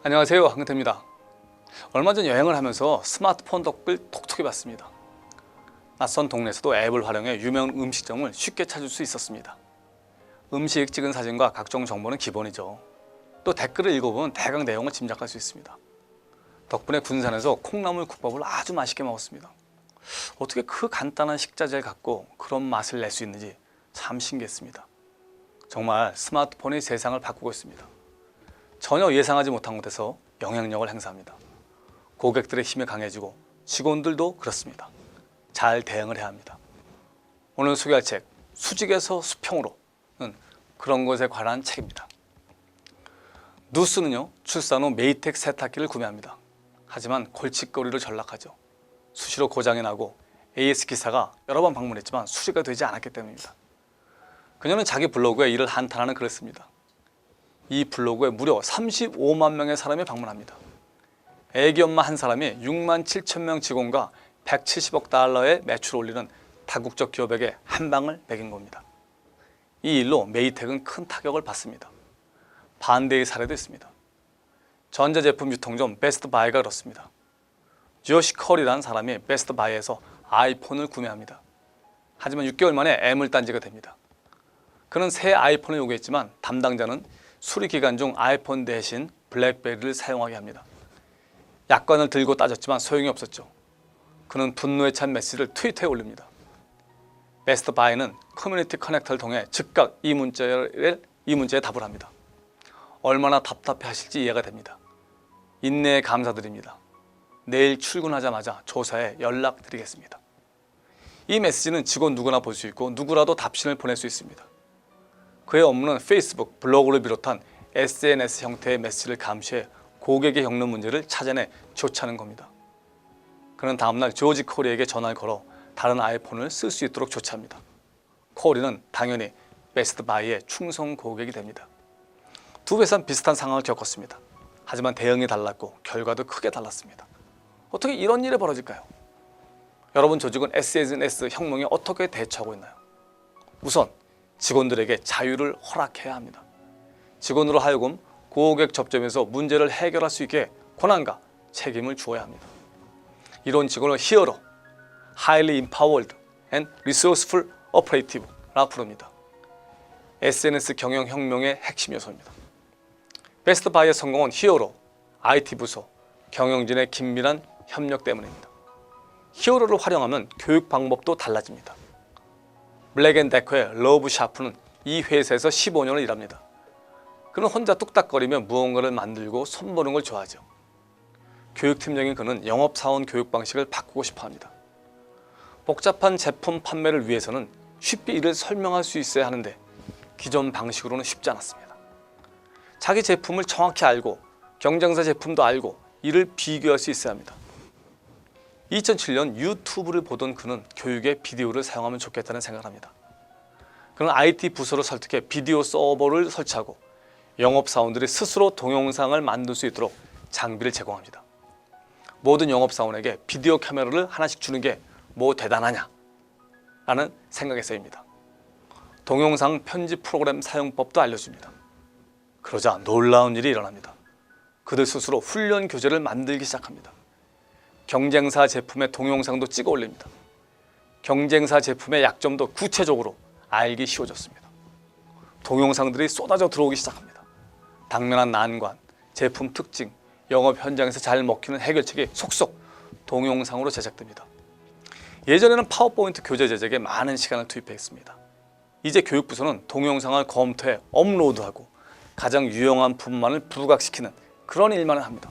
안녕하세요, 황근태입니다. 얼마 전 여행을 하면서 스마트폰 덕을 톡톡히 봤습니다. 낯선 동네에서도 앱을 활용해 유명 음식점을 쉽게 찾을 수 있었습니다. 음식 찍은 사진과 각종 정보는 기본이죠. 또 댓글을 읽어보면 대강 내용을 짐작할 수 있습니다. 덕분에 군산에서 콩나물 국밥을 아주 맛있게 먹었습니다. 어떻게 그 간단한 식자재를 갖고 그런 맛을 낼 수 있는지 참 신기했습니다. 정말 스마트폰이 세상을 바꾸고 있습니다. 전혀 예상하지 못한 곳에서 영향력을 행사합니다. 고객들의 힘이 강해지고 직원들도 그렇습니다. 잘 대응을 해야 합니다. 오늘 소개할 책 수직에서 수평으로는 그런 것에 관한 책입니다. 누스는요, 출산 후 메이텍 세탁기를 구매합니다. 하지만 골칫거리로 전락하죠. 수시로 고장이 나고 AS 기사가 여러 번 방문했지만 수리가 되지 않았기 때문입니다. 그녀는 자기 블로그에 이를 한탄하는 글을 씁니다. 이 블로그에 무려 35만 명의 사람이 방문합니다. 애기 엄마 한 사람이 6만 7천 명 직원과 170억 달러의 매출을 올리는 다국적 기업에게 한 방을 매긴 겁니다. 이 일로 메이텍은 큰 타격을 받습니다. 반대의 사례도 있습니다. 전자제품 유통점 베스트바이가 그렇습니다. 조시 컬이라는 사람이 베스트바이에서 아이폰을 구매합니다. 하지만 6개월 만에 애물단지가 됩니다. 그는 새 아이폰을 요구했지만 담당자는 수리 기간 중 아이폰 대신 블랙베리를 사용하게 합니다. 약관을 들고 따졌지만 소용이 없었죠. 그는 분노에 찬 메시지를 트위터에 올립니다. 베스트바이는 커뮤니티 커넥터를 통해 즉각 이 문자에 답을 합니다. 얼마나 답답해 하실지 이해가 됩니다. 인내에 감사드립니다. 내일 출근하자마자 조사에 연락드리겠습니다. 이 메시지는 직원 누구나 볼 수 있고 누구라도 답신을 보낼 수 있습니다. 그의 업무는 페이스북, 블로그를 비롯한 SNS 형태의 메시지를 감시해 고객이 겪는 문제를 찾아내 조치하는 겁니다. 그는 다음날 조지 코리에게 전화를 걸어 다른 아이폰을 쓸 수 있도록 조치합니다. 코리는 당연히 베스트바이의 충성 고객이 됩니다. 두 회사는 비슷한 상황을 겪었습니다. 하지만 대응이 달랐고 결과도 크게 달랐습니다. 어떻게 이런 일이 벌어질까요? 여러분 조직은 SNS 혁명에 어떻게 대처하고 있나요? 우선 직원들에게 자유를 허락해야 합니다. 직원으로 하여금 고객 접점에서 문제를 해결할 수 있게 권한과 책임을 주어야 합니다. 이런 직원을 히어로, highly empowered and resourceful operative라고 부릅니다. SNS 경영 혁명의 핵심 요소입니다. 베스트바이의 성공은 히어로, IT 부서, 경영진의 긴밀한 협력 때문입니다. 히어로를 활용하면 교육 방법도 달라집니다. 블랙앤데커의 러브 샤프는 이 회사에서 15년을 일합니다. 그는 혼자 뚝딱거리며 무언가를 만들고 손보는 걸 좋아하죠. 교육팀장인 그는 영업사원 교육 방식을 바꾸고 싶어합니다. 복잡한 제품 판매를 위해서는 쉽게 이를 설명할 수 있어야 하는데 기존 방식으로는 쉽지 않았습니다. 자기 제품을 정확히 알고 경쟁사 제품도 알고 이를 비교할 수 있어야 합니다. 2007년 유튜브를 보던 그는 교육에 비디오를 사용하면 좋겠다는 생각을 합니다. 그는 IT 부서를 설득해 비디오 서버를 설치하고 영업사원들이 스스로 동영상을 만들 수 있도록 장비를 제공합니다. 모든 영업사원에게 비디오 카메라를 하나씩 주는 게 뭐 대단하냐 라는 생각에서입니다. 동영상 편집 프로그램 사용법도 알려줍니다. 그러자 놀라운 일이 일어납니다. 그들 스스로 훈련 교재를 만들기 시작합니다. 경쟁사 제품의 동영상도 찍어 올립니다. 경쟁사 제품의 약점도 구체적으로 알기 쉬워졌습니다. 동영상들이 쏟아져 들어오기 시작합니다. 당면한 난관, 제품 특징, 영업 현장에서 잘 먹히는 해결책이 속속 동영상으로 제작됩니다. 예전에는 파워포인트 교재 제작에 많은 시간을 투입했습니다. 이제 교육부서는 동영상을 검토해 업로드하고 가장 유용한 부분만을 부각시키는 그런 일만을 합니다.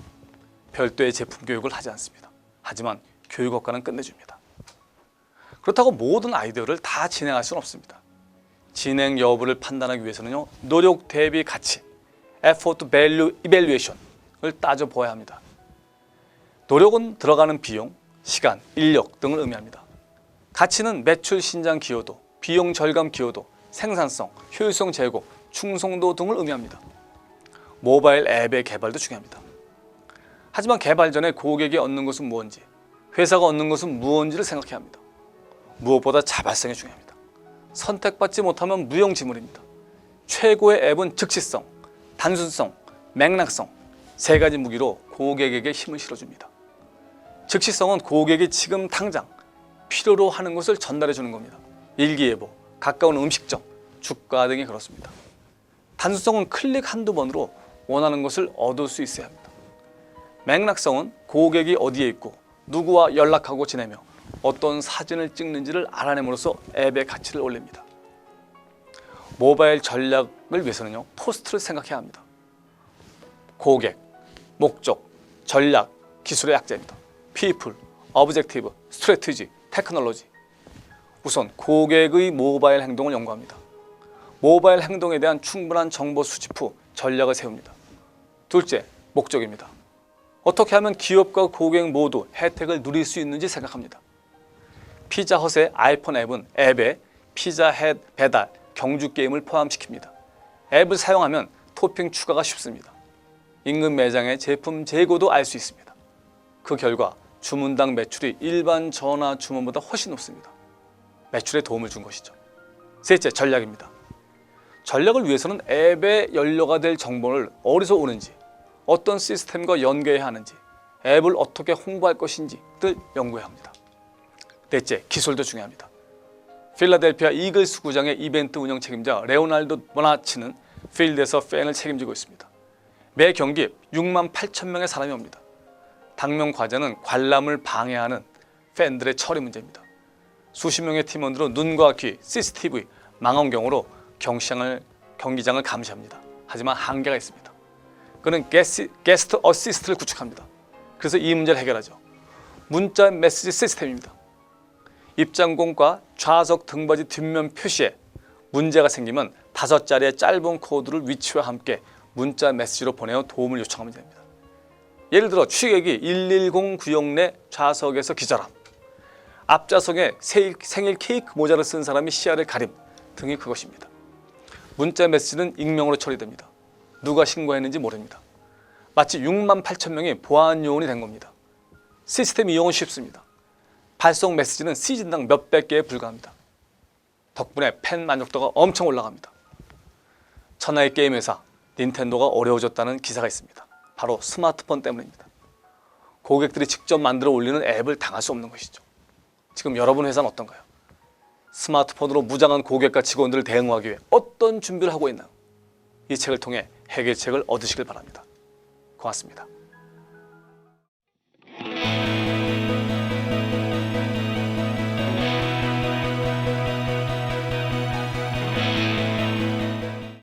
별도의 제품 교육을 하지 않습니다. 하지만 교육학과는 끝내줍니다. 그렇다고 모든 아이디어를 다 진행할 수는 없습니다. 진행 여부를 판단하기 위해서는요, 노력 대비 가치, effort value evaluation을 따져보아야 합니다. 노력은 들어가는 비용, 시간, 인력 등을 의미합니다. 가치는 매출 신장 기여도, 비용 절감 기여도, 생산성, 효율성 제고, 충성도 등을 의미합니다. 모바일 앱의 개발도 중요합니다. 하지만 개발 전에 고객이 얻는 것은 무엇인지, 회사가 얻는 것은 무엇인지를 생각해야 합니다. 무엇보다 자발성이 중요합니다. 선택받지 못하면 무용지물입니다. 최고의 앱은 즉시성, 단순성, 맥락성, 세 가지 무기로 고객에게 힘을 실어줍니다. 즉시성은 고객이 지금 당장 필요로 하는 것을 전달해 주는 겁니다. 일기예보, 가까운 음식점, 주가 등이 그렇습니다. 단순성은 클릭 한두 번으로 원하는 것을 얻을 수 있어야 합니다. 맥락성은 고객이 어디에 있고 누구와 연락하고 지내며 어떤 사진을 찍는지를 알아냄으로써 앱의 가치를 올립니다. 모바일 전략을 위해서는요, 포스트를 생각해야 합니다. 고객, 목적, 전략, 기술의 약자입니다. people, objective, strategy, technology. 우선 고객의 모바일 행동을 연구합니다. 모바일 행동에 대한 충분한 정보 수집 후 전략을 세웁니다. 둘째, 목적입니다. 어떻게 하면 기업과 고객 모두 혜택을 누릴 수 있는지 생각합니다. 피자헛의 아이폰 앱은 앱에 피자햇 배달, 경주 게임을 포함시킵니다. 앱을 사용하면 토핑 추가가 쉽습니다. 인근 매장의 제품 재고도 알 수 있습니다. 그 결과 주문당 매출이 일반 전화 주문보다 훨씬 높습니다. 매출에 도움을 준 것이죠. 셋째, 전략입니다. 전략을 위해서는 앱에 연료가 될 정보를 어디서 오는지, 어떤 시스템과 연계해야 하는지, 앱을 어떻게 홍보할 것인지를 연구해야 합니다. 넷째, 기술도 중요합니다. 필라델피아 이글스 구장의 이벤트 운영 책임자 레오날도 보나치는 필드에서 팬을 책임지고 있습니다. 매 경기 6만 8천 명의 사람이 옵니다. 당면 과제는 관람을 방해하는 팬들의 처리 문제입니다. 수십 명의 팀원들은 눈과 귀, CCTV, 망원경으로 경기장을 감시합니다. 하지만 한계가 있습니다. 그는 게스트 어시스트를 구축합니다. 그래서 이 문제를 해결하죠. 문자 메시지 시스템입니다. 입장권과 좌석 등받이 뒷면 표시에 문제가 생기면 5자리의 짧은 코드를 위치와 함께 문자 메시지로 보내어 도움을 요청하면 됩니다. 예를 들어 취객이 110 구역 내 좌석에서 기절함, 앞좌석에 생일 케이크 모자를 쓴 사람이 시야를 가림 등이 그것입니다. 문자 메시지는 익명으로 처리됩니다. 누가 신고했는지 모릅니다. 마치 6만 8천 명이 보안 요원이 된 겁니다. 시스템 이용은 쉽습니다. 발송 메시지는 시즌당 몇백 개에 불과합니다. 덕분에 팬 만족도가 엄청 올라갑니다. 천하의 게임 회사 닌텐도가 어려워졌다는 기사가 있습니다. 바로 스마트폰 때문입니다. 고객들이 직접 만들어 올리는 앱을 당할 수 없는 것이죠. 지금 여러분 회사는 어떤가요? 스마트폰으로 무장한 고객과 직원들을 대응하기 위해 어떤 준비를 하고 있나요? 이 책을 통해 해결책을 얻으시길 바랍니다. 고맙습니다.